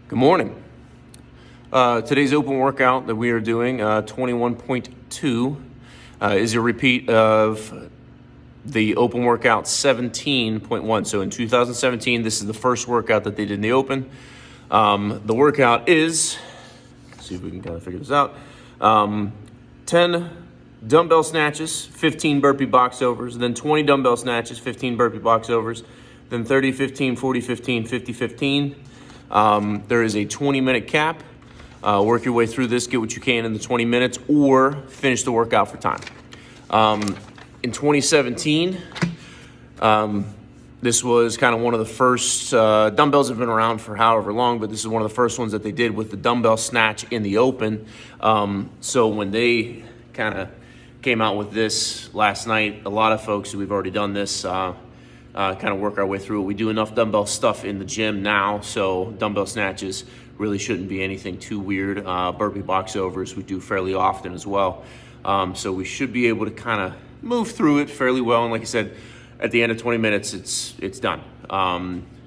Good morning. Today's open workout that we are doing, 21.2, is a repeat of the open workout 17.1. So in 2017, this is the first workout that they did in the open. The workout is, let's see if we can kind of figure this out, 10 dumbbell snatches, 15 burpee box overs, then 20 dumbbell snatches, 15 burpee box overs, then 30, 15, 40, 15, 50, 15. There is a 20-minute cap. Work your way through this, get what you can in the 20 minutes, or finish the workout for time. In 2017, this was kind of one of the first, dumbbells have been around for however long, but this is one of the first ones that they did with the dumbbell snatch in the open. So when they kind of came out with this last night, a lot of folks who we've already done this, kind of work our way through it. We do enough dumbbell stuff in the gym now, so dumbbell snatches really shouldn't be anything too weird. Burpee box overs we do fairly often as well. So we should be able to kind of move through it fairly well. And like I said, at the end of 20 minutes, it's done.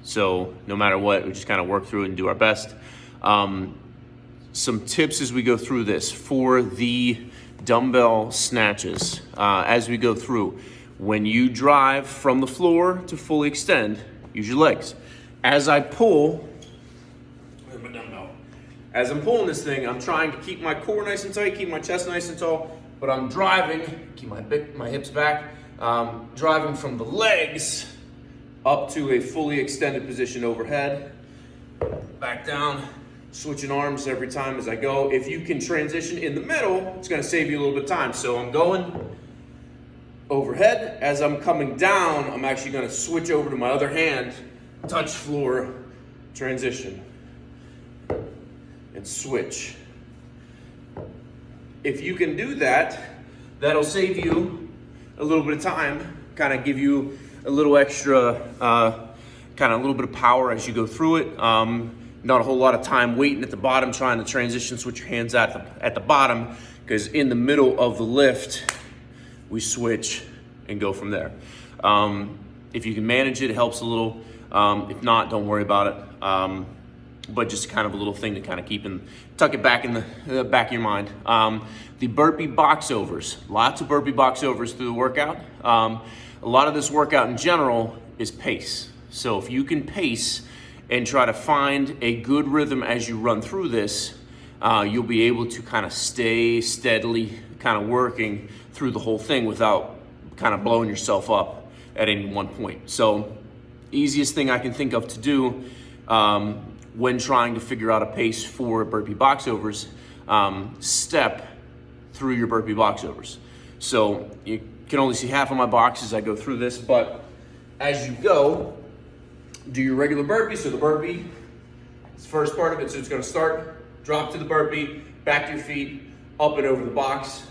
So no matter what, we just kind of work through it and do our best. Some tips as we go through this for the dumbbell snatches. As we go through, when you drive from the floor to fully extend, use your legs. As I pull, where's my dumbbell? As I'm pulling this thing, I'm trying to keep my core nice and tight, keep my chest nice and tall, but I'm driving, keep my hips back, driving from the legs up to a fully extended position overhead, back down, switching arms every time as I go. If you can transition in the middle, it's gonna save you a little bit of time. So I'm going overhead. As I'm coming down, I'm actually gonna switch over to my other hand, touch floor, transition, and switch. If you can do that, that'll save you a little bit of time, kind of give you a little extra, kind of a little bit of power as you go through it. Not a whole lot of time waiting at the bottom, trying to transition, switch your hands at the bottom, because in the middle of the lift, we switch and go from there. If you can manage it, it helps a little. If not, don't worry about it. But just kind of a little thing to kind of tuck it back in the back of your mind. The burpee box overs, lots of burpee box overs through the workout. A lot of this workout in general is pace. So if you can pace and try to find a good rhythm as you run through this, you'll be able to kind of stay steadily kind of working through the whole thing without kind of blowing yourself up at any one point. So easiest thing I can think of to do when trying to figure out a pace for burpee box overs, step through your burpee box overs. So you can only see half of my box as I go through this, but as you go, do your regular burpee. So the burpee is the first part of it. So it's gonna start, drop to the burpee, back to your feet, up and over the box.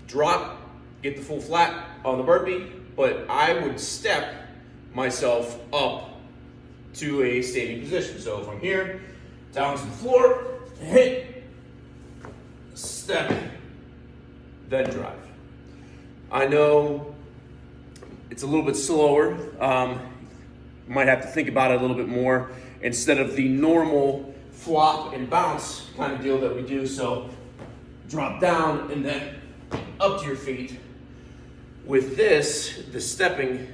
Drop, get the full flat on the burpee, but I would step myself up to a standing position. So if I'm here, down to the floor, hit, step, then drive. I know it's a little bit slower. Might have to think about it a little bit more instead of the normal flop and bounce kind of deal that we do. So drop down and then up to your feet. With this, the stepping,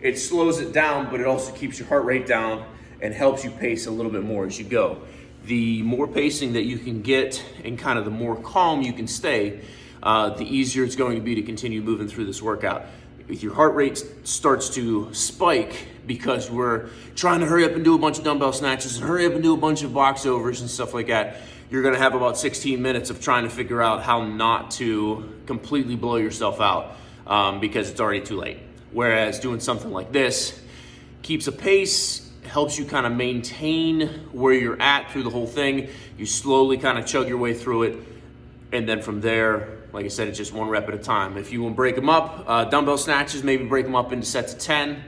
it slows it down, but it also keeps your heart rate down and helps you pace a little bit more as you go. The more pacing that you can get and kind of the more calm you can stay, the easier it's going to be to continue moving through this workout. If your heart rate starts to spike because we're trying to hurry up and do a bunch of dumbbell snatches and hurry up and do a bunch of box overs and stuff like that, you're gonna have about 16 minutes of trying to figure out how not to completely blow yourself out because it's already too late. Whereas doing something like this keeps a pace, helps you kind of maintain where you're at through the whole thing. You slowly kind of chug your way through it. And then from there, like I said, it's just one rep at a time. If you want to break them up, dumbbell snatches, maybe break them up into sets of 10.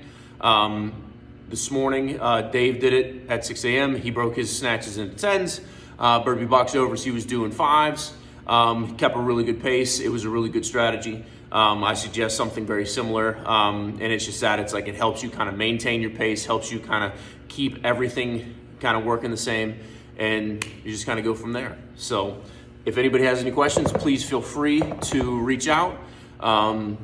This morning, Dave did it at 6 a.m. He broke his snatches into 10s. Burpee box overs, he was doing 5s. He kept a really good pace. It was a really good strategy. I suggest something very similar, and it's just that it's like it helps you kind of maintain your pace, helps you kind of keep everything kind of working the same, and you just kind of go from there. So if anybody has any questions, please feel free to reach out. Come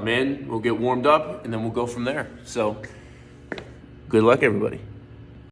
in, we'll get warmed up, and then we'll go from there. So good luck, everybody.